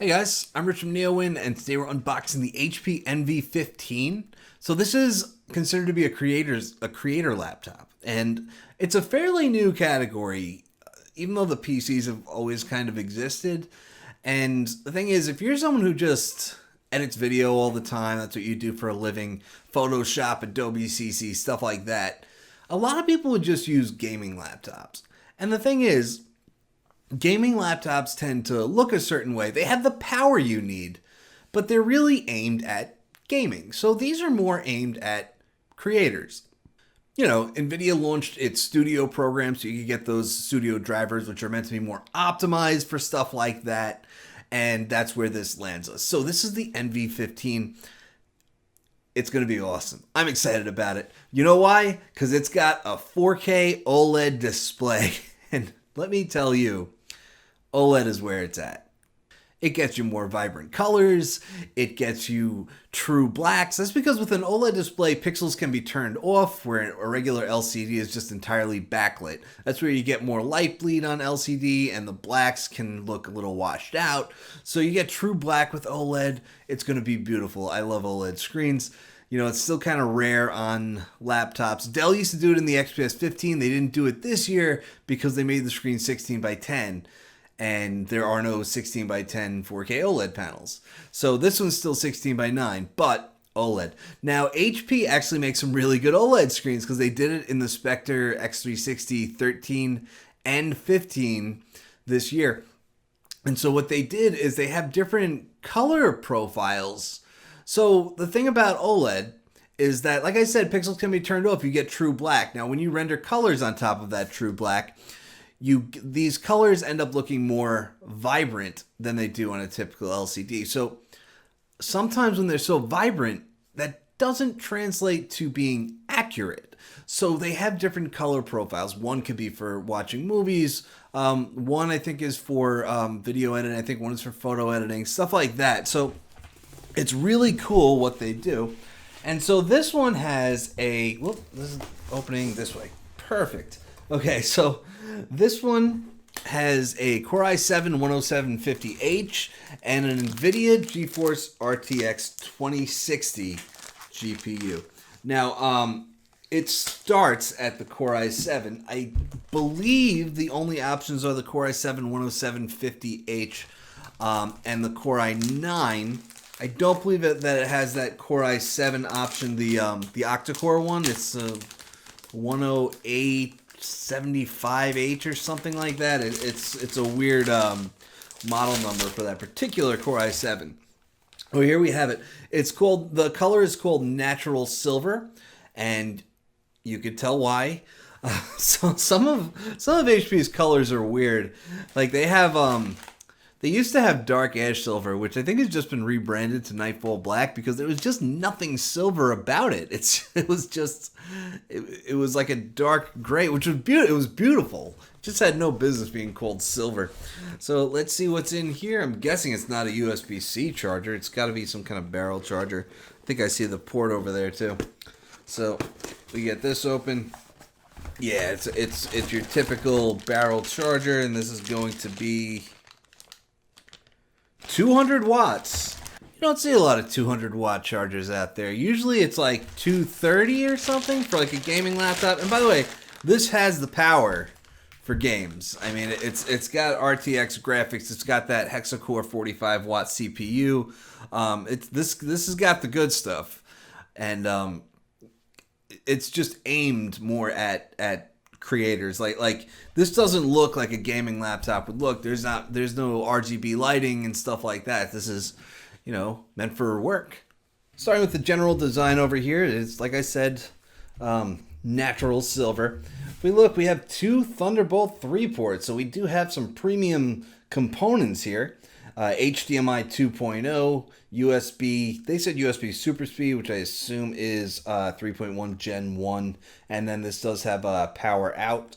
Hey guys, I'm Rich from NeoWin, and today we're unboxing the HP Envy 15. So this is considered to be a creator laptop, and it's a fairly new category, even though the PCs have always kind of existed. And the thing is, if you're someone who just edits video all the time, that's what you do for a living, Photoshop, Adobe CC, stuff like that, a lot of people would just use gaming laptops. And the thing is, gaming laptops tend to look a certain way. They have the power you need, but they're really aimed at gaming. So these are more aimed at creators. You know, Nvidia launched its studio program, so you can get those studio drivers, which are meant to be more optimized for stuff like that. And that's where this lands us. So this is the Envy 15. It's going to be awesome. I'm excited about it. You know why? Because it's got a 4K OLED display. And let me tell you, OLED is where it's at. It gets you more vibrant colors. It gets you true blacks. That's because with an OLED display, pixels can be turned off, where a regular LCD is just entirely backlit. That's where you get more light bleed on LCD, and the blacks can look a little washed out. So you get true black with OLED. It's going to be beautiful. I love OLED screens. You know, it's still kind of rare on laptops. Dell used to do it in the XPS 15. They didn't do it this year because they made the screen 16 by 10. And there are no 16 by 10 4K OLED panels. So this one's still 16 by 9, but OLED. Now, HP actually makes some really good OLED screens because they did it in the Spectre X360 13 and 15 this year. And so what they did is they have different color profiles. So the thing about OLED is that, like I said, pixels can be turned off. You get true black. Now, when you render colors on top of that true black, these colors end up looking more vibrant than they do on a typical LCD. So sometimes when they're so vibrant, that doesn't translate to being accurate. So they have different color profiles. One could be for watching movies. One I think is for video editing. I think one is for photo editing, stuff like that. So it's really cool what they do. And so this one has a, whoop, this is opening this way. Perfect. Okay, so this one has a Core i7-10750H and an Nvidia GeForce RTX 2060 GPU. Now, it starts at the Core i7. I believe the only options are the Core i7-10750H and the Core i9. I don't believe that it has that Core i7 option, the octa-core one. It's 10875H or something like that. It's a weird model number for that particular Core i7. Oh, here we have it. It's called, the color is called Natural Silver, and you could tell why. So some of HP's colors are weird. Like they have they used to have Dark Ash Silver, which I think has just been rebranded to Nightfall Black because there was just nothing silver about it. It was like a dark gray, which was beautiful. It was beautiful. It just had no business being called silver. So let's see what's in here. I'm guessing it's not a USB-C charger. It's got to be some kind of barrel charger. I think I see the port over there too. So we get this open. Yeah, it's your typical barrel charger, and this is going to be 200 watts. You don't see a lot of 200 watt chargers out there. Usually it's like 230 or something for like a gaming laptop. And by the way, this has the power for games. I mean, it's got RTX graphics. It's got that hexa-core 45 watt CPU. This has got the good stuff, and it's just aimed more at creators. Like this doesn't look like a gaming laptop would look. There's no RGB lighting and stuff like that. This is, you know, meant for work. Starting with the general design over here, it's like I said, natural silver. We have two Thunderbolt 3 ports, so we do have some premium components here. HDMI 2.0, USB, they said USB Super Speed, which I assume is 3.1 Gen 1, and then this does have a power out.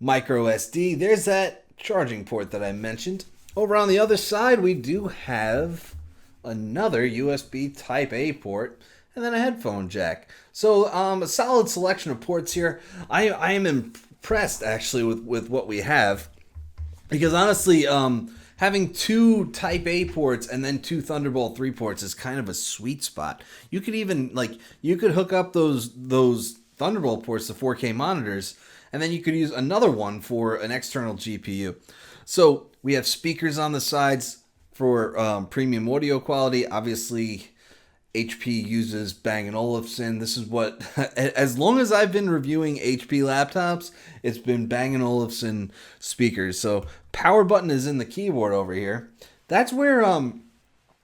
Micro SD, there's that charging port that I mentioned. Over on the other side, we do have another USB Type A port, and then a headphone jack. So a solid selection of ports here. I am impressed actually with what we have, because honestly, having two Type A ports and then two Thunderbolt 3 ports is kind of a sweet spot. You could even you could hook up those Thunderbolt ports to 4K monitors, and then you could use another one for an external GPU. So we have speakers on the sides for premium audio quality. Obviously, HP uses Bang & Olufsen. This is what, as long as I've been reviewing HP laptops, it's been Bang & Olufsen speakers. So power button is in the keyboard over here. That's where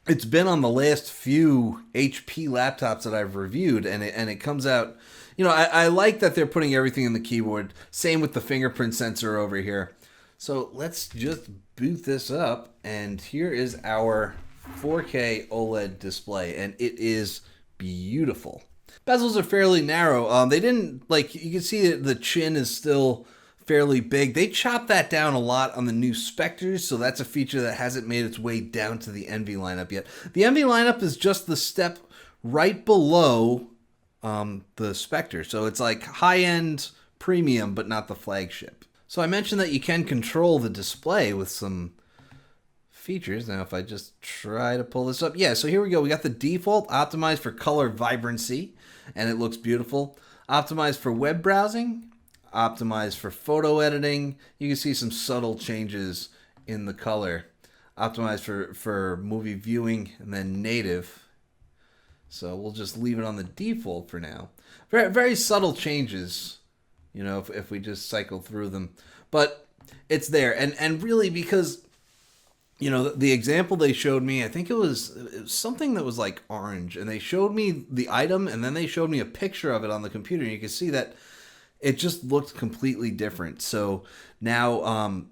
it's been on the last few HP laptops that I've reviewed, and it comes out. I like that they're putting everything in the keyboard. Same with the fingerprint sensor over here. So let's just boot this up, and here is our 4K OLED display, and it is beautiful. Bezels are fairly narrow. They didn't, you can see that the chin is still fairly big. They chopped that down a lot on the new Spectres, so that's a feature that hasn't made its way down to the Envy lineup yet. The Envy lineup is just the step right below the Spectre, so it's like high-end premium, but not the flagship. So I mentioned that you can control the display with some features. Now, if I just try to pull this up, yeah, so here we go. We got the default optimized for color vibrancy, and it looks beautiful. Optimized for web browsing, optimized for photo editing. You can see some subtle changes in the color. Optimized for movie viewing, and then native. So we'll just leave it on the default for now. Very, very subtle changes, if we just cycle through them. But it's there. And really, because, the example they showed me, I think it was something that was like orange. And they showed me the item, and then they showed me a picture of it on the computer. And you can see that it just looked completely different. So now,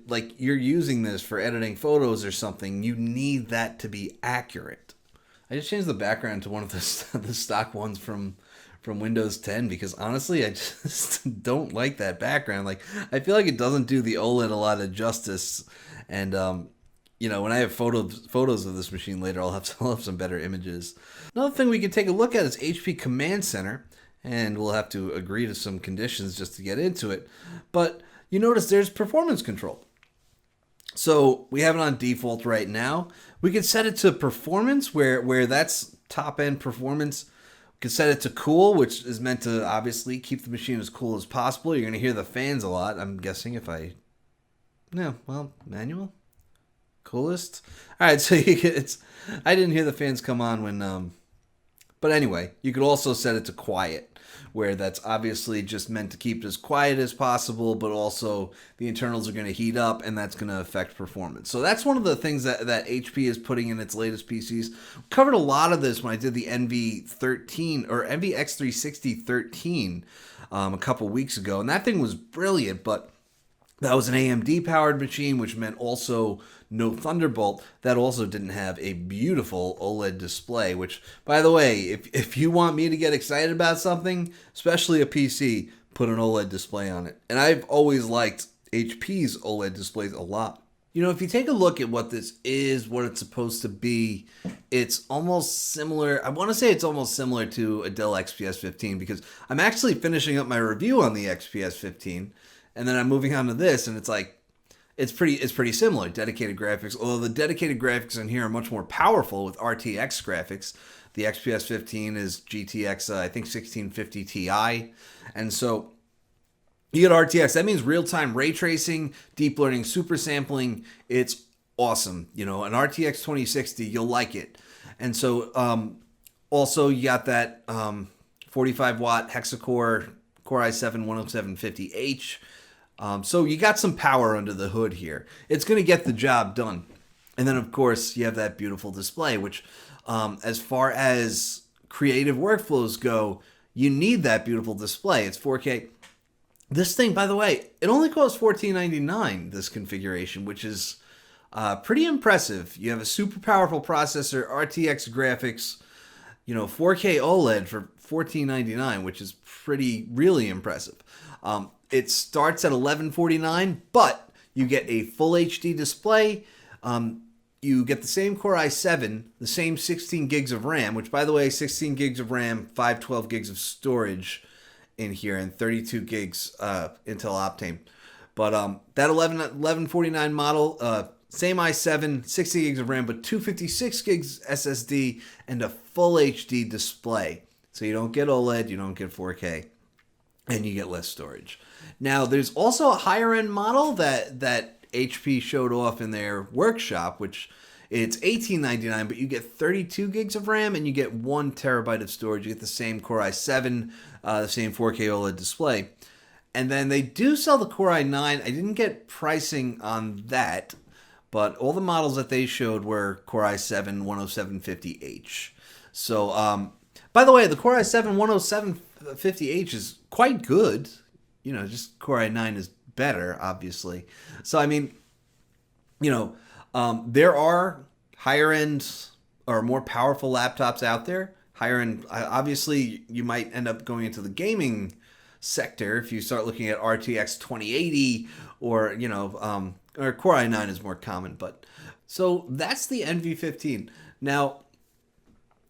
like you're using this for editing photos or something, you need that to be accurate. I just changed the background to one of the stock ones from Windows 10 because honestly, I just don't like that background. I feel like it doesn't do the OLED a lot of justice. And when I have photos of this machine later, I'll have some better images. Another thing we can take a look at is HP Command Center, and we'll have to agree to some conditions just to get into it. But you notice there's performance control. So we have it on default right now. We can set it to performance, where that's top-end performance. We can set it to cool, which is meant to obviously keep the machine as cool as possible. You're going to hear the fans a lot, I'm guessing, manual? Coolest? All right, so I didn't hear the fans come on when... But anyway, you could also set it to quiet, where that's obviously just meant to keep it as quiet as possible, but also the internals are going to heat up, and that's going to affect performance. So that's one of the things that HP is putting in its latest PCs. Covered a lot of this when I did the NV13 or NVX360 13 a couple weeks ago, and that thing was brilliant, but that was an AMD-powered machine, which meant also no Thunderbolt. That also didn't have a beautiful OLED display, which, by the way, if you want me to get excited about something, especially a PC, put an OLED display on it. And I've always liked HP's OLED displays a lot. If you take a look at what this is, what it's supposed to be, it's almost similar. I want to say it's almost similar to a Dell XPS 15 because I'm actually finishing up my review on the XPS 15. And then I'm moving on to this, and it's pretty similar. Dedicated graphics, although the dedicated graphics in here are much more powerful with RTX graphics. The XPS 15 is GTX, I think 1650 Ti, and so you get RTX. That means real-time ray tracing, deep learning, super sampling. It's awesome. An RTX 2060, you'll like it. And so also you got that 45-watt hexa-core Core i7 10750H. So you got some power under the hood here. It's going to get the job done. And then, of course, you have that beautiful display, which as far as creative workflows go, you need that beautiful display. It's 4K. This thing, by the way, it only costs $14.99, this configuration, which is pretty impressive. You have a super powerful processor, RTX graphics, 4K OLED for $14.99, which is really impressive. It starts at $11.49, but you get a full HD display. You get the same Core i7, the same 16 gigs of RAM, which, by the way, 16 gigs of RAM, 512 gigs of storage in here, and 32 gigs Intel Optane. But that $11.49 model, Same i7, 60 gigs of RAM, but 256 gigs SSD and a full HD display. So you don't get OLED, you don't get 4K, and you get less storage. Now, there's also a higher end model that HP showed off in their workshop, which it's $18.99, but you get 32 gigs of RAM and you get 1 terabyte of storage. You get the same Core i7, the same 4K OLED display. And then they do sell the Core i9. I didn't get pricing on that, but all the models that they showed were Core i7 10750H. So, by the way, the Core i7 10750H is quite good. You know, just Core i9 is better, obviously. So, I mean, you know, there are higher end or more powerful laptops out there. Higher end, obviously, you might end up going into the gaming sector if you start looking at RTX 2080 or, you know, or Core i9 is more common. But so that's the NV15. Now,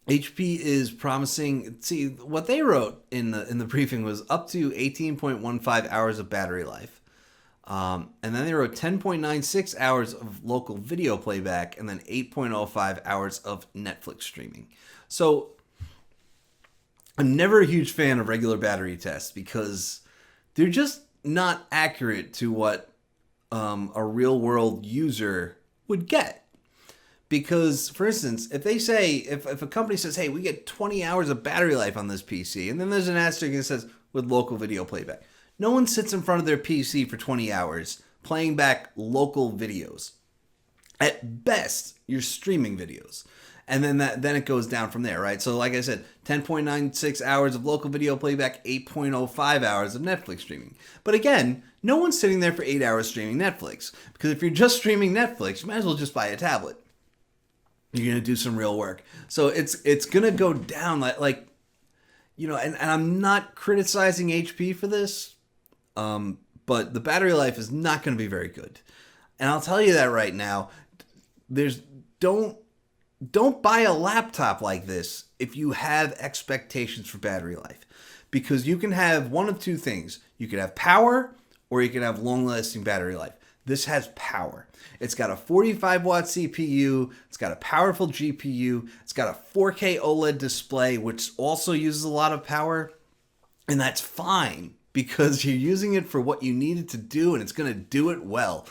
HP is promising. See, what they wrote in the briefing was up to 18.15 hours of battery life, and then they wrote 10.96 hours of local video playback, and then 8.05 hours of Netflix streaming. So, I'm never a huge fan of regular battery tests because they're just not accurate to what a real world user would get. Because, for instance, if they say, if a company says, hey, we get 20 hours of battery life on this PC, and then there's an asterisk that says, with local video playback. No one sits in front of their PC for 20 hours playing back local videos. At best, you're streaming videos. And then it goes down from there, right? So like I said, 10.96 hours of local video playback, 8.05 hours of Netflix streaming. But again, no one's sitting there for 8 hours streaming Netflix. Because if you're just streaming Netflix, you might as well just buy a tablet. You're going to do some real work. So it's going to go down like you know, and I'm not criticizing HP for this, but the battery life is not going to be very good. And I'll tell you that right now. Don't buy a laptop like this if you have expectations for battery life. Because you can have one of two things. You could have power or you can have long-lasting battery life. This has power. It's got a 45-watt CPU. It's got a powerful GPU. It's got a 4K OLED display, which also uses a lot of power. And that's fine because you're using it for what you need it to do, and it's going to do it well.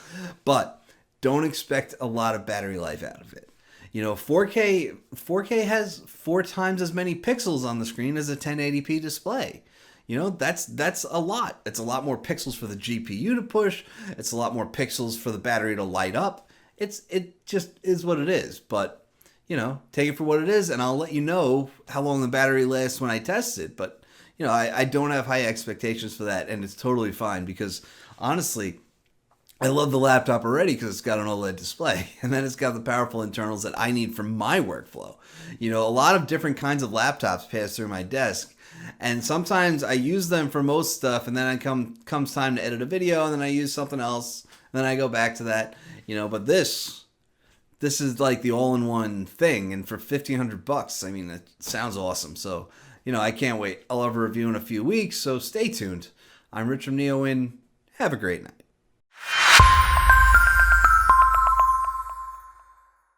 Don't expect a lot of battery life out of it. You know, 4K has 4 times as many pixels on the screen as a 1080p display. You know, that's a lot. It's a lot more pixels for the GPU to push. It's a lot more pixels for the battery to light up. It just is what it is. But, you know, take it for what it is, and I'll let you know how long the battery lasts when I test it. But, you know, I don't have high expectations for that, and it's totally fine because, honestly, I love the laptop already because it's got an OLED display, and then it's got the powerful internals that I need for my workflow. You know, a lot of different kinds of laptops pass through my desk, and sometimes I use them for most stuff, and then comes time to edit a video, and then I use something else, and then I go back to that. You know, but this is like the all-in-one thing, and for $1,500, I mean, it sounds awesome. So, you know, I can't wait. I'll have a review in a few weeks, so stay tuned. I'm Rich from NeoWin. Have a great night.